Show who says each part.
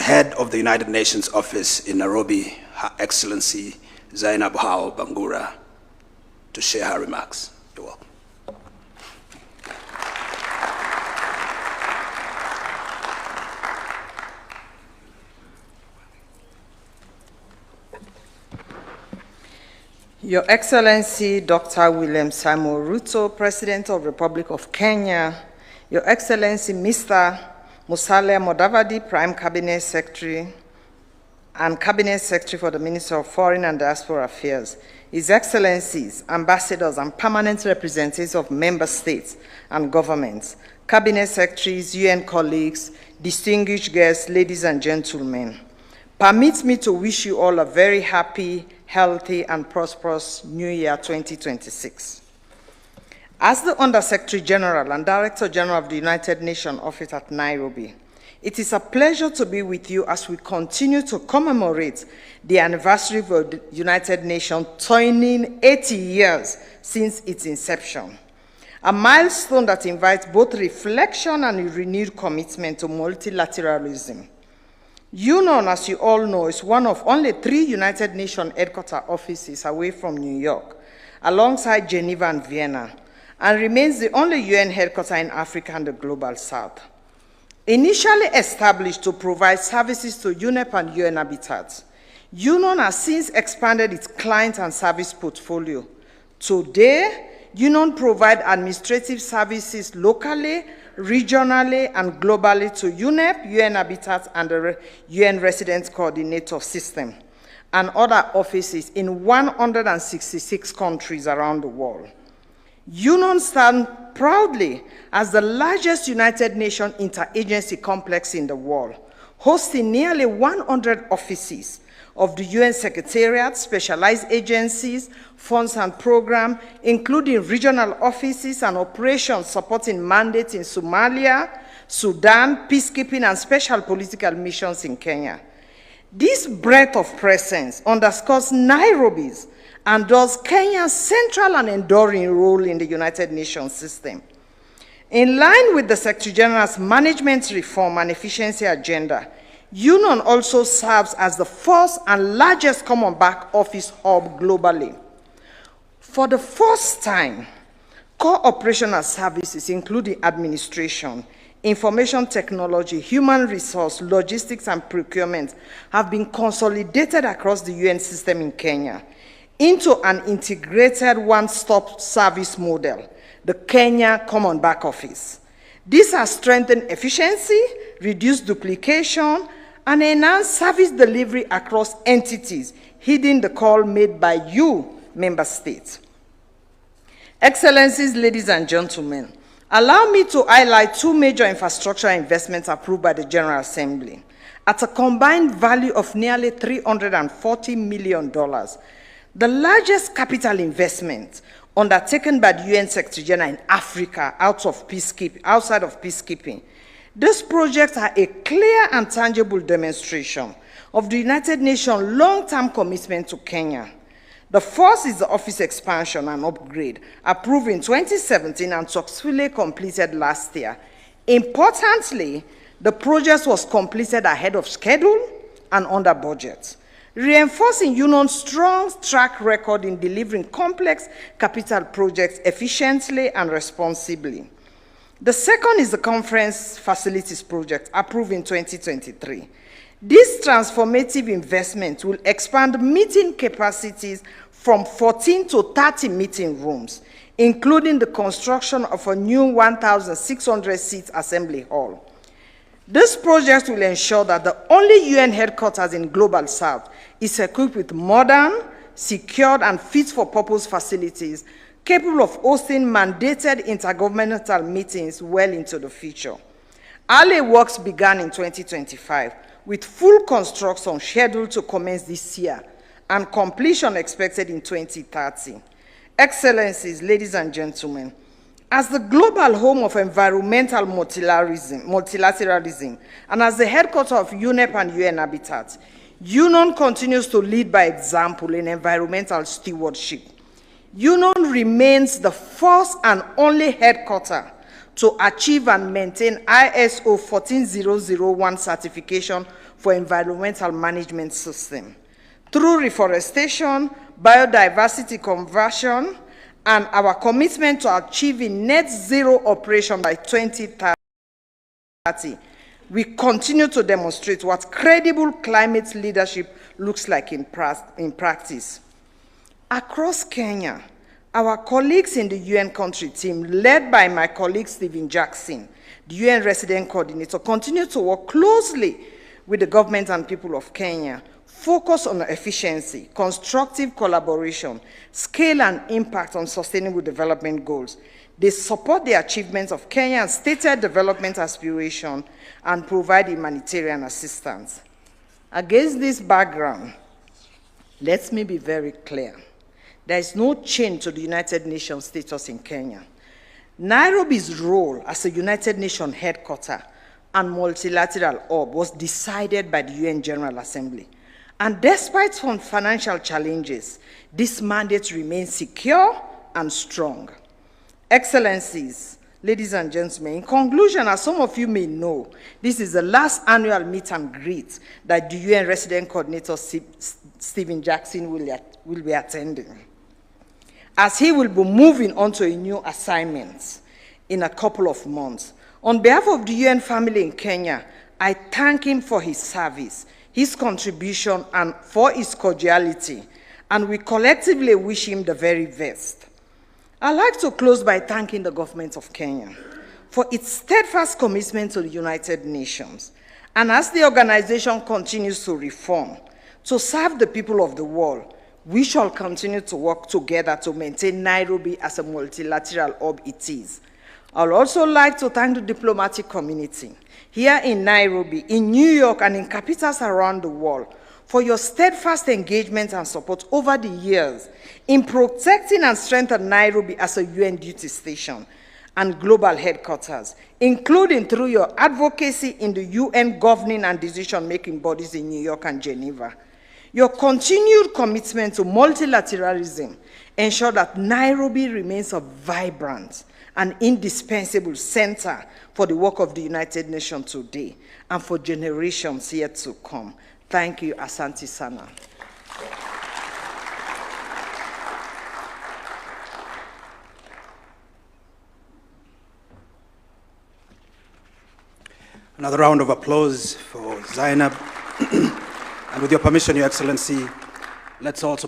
Speaker 1: Head of the United Nations Office in Nairobi, Her Excellency Zainab Hao Bangura, to share her remarks. You're welcome.
Speaker 2: Your Excellency Dr. William Samuel Ruto, President of the Republic of Kenya, Your Excellency Mr. Musalia Mudavadi, Prime Cabinet Secretary and Cabinet Secretary for the Ministry of Foreign and Diaspora Affairs, His Excellencies, Ambassadors and Permanent Representatives of Member States and Governments, Cabinet Secretaries, UN colleagues, distinguished guests, ladies and gentlemen. Permit me to wish you all a very happy, healthy, and prosperous New Year 2026. As the Under-Secretary General and Director General of the United Nations Office at Nairobi, it is a pleasure to be with you as we continue to commemorate the anniversary of the United Nations turning 80 years since its inception, a milestone that invites both reflection and a renewed commitment to multilateralism. UNON, as you all know, is one of only 3 United Nations headquarters offices away from New York, alongside Geneva and Vienna, and remains the only UN headquarters in Africa and the Global South. Initially established to provide services to UNEP and UN habitats, UNON has since expanded its client and service portfolio. Today, UNON provides administrative services locally, regionally, and globally to UNEP, UN Habitat, and the UN Resident Coordinator System, and other offices in 166 countries around the world. UNON stands proudly as the largest United Nations interagency complex in the world, hosting nearly 100 offices of the UN Secretariat, specialized agencies, funds and programs, including regional offices and operations supporting mandates in Somalia, Sudan, peacekeeping, and special political missions in Kenya. This breadth of presence underscores Nairobi's and thus Kenya's central and enduring role in the United Nations system. In line with the Secretary General's management reform and efficiency agenda, UNON also serves as the first and largest common back office hub globally. For the first time, core operational services, including administration, information technology, human resource, logistics, and procurement, have been consolidated across the UN system in Kenya into an integrated one-stop service model, the Kenya Common Back Office. This has strengthened efficiency, reduced duplication, and enhanced service delivery across entities, heeding the call made by you, member states. Excellencies, ladies and gentlemen, allow me to highlight 2 major infrastructure investments approved by the General Assembly at a combined value of nearly $340 million, the largest capital investment undertaken by the UN Secretary General in Africa outside of peacekeeping. These projects are a clear and tangible demonstration of the United Nations' long-term commitment to Kenya. The first is the office expansion and upgrade, approved in 2017 and successfully completed last year. Importantly, the project was completed ahead of schedule and under budget, reinforcing UNON's strong track record in delivering complex capital projects efficiently and responsibly. The second is the conference facilities project, approved in 2023. This transformative investment will expand meeting capacities from 14 to 30 meeting rooms, including the construction of a new 1,600-seat assembly hall. This project will ensure that the only UN headquarters in Global South is equipped with modern, secured, and fit-for-purpose facilities capable of hosting mandated intergovernmental meetings well into the future. Early works began in 2025, with full construction scheduled to commence this year and completion expected in 2030. Excellencies, ladies and gentlemen, as the global home of environmental multilateralism and as the headquarters of UNEP and UN Habitat, UNON continues to lead by example in environmental stewardship. UNON remains the first and only headquarters to achieve and maintain ISO 14001 certification for environmental management system. Through reforestation, biodiversity conversion, and our commitment to achieving net zero operation by 2030, we continue to demonstrate what credible climate leadership looks like in practice. Across Kenya, our colleagues in the UN country team, led by my colleague Stephen Jackson, the UN resident coordinator, continue to work closely with the government and people of Kenya, focus on efficiency, constructive collaboration, scale and impact on sustainable development goals. They support the achievements of Kenya's stated development aspiration and provide humanitarian assistance. Against this background, let me be very clear. There is no change to the United Nations status in Kenya. Nairobi's role as a United Nations headquarters and multilateral hub was decided by the UN General Assembly. And despite some financial challenges, this mandate remains secure and strong. Excellencies, ladies and gentlemen, in conclusion, as some of you may know, this is the last annual meet and greet that the UN resident coordinator Stephen Jackson will be attending, as he will be moving on to a new assignment in a couple of months. On behalf of the UN family in Kenya, I thank him for his service, his contribution, and for his cordiality, and we collectively wish him the very best. I'd like to close by thanking the government of Kenya for its steadfast commitment to the United Nations, and as the organization continues to reform, to serve the people of the world, we shall continue to work together to maintain Nairobi as a multilateral hub it is. I'd also like to thank the diplomatic community here in Nairobi, in New York, and in capitals around the world for your steadfast engagement and support over the years in protecting and strengthening Nairobi as a UN duty station and global headquarters, including through your advocacy in the UN governing and decision-making bodies in New York and Geneva. Your continued commitment to multilateralism ensure that Nairobi remains a vibrant and indispensable center for the work of the United Nations today and for generations yet to come. Thank you, Asante Sana.
Speaker 1: Another round of applause for Zainab. And with your permission, Your Excellency, let's also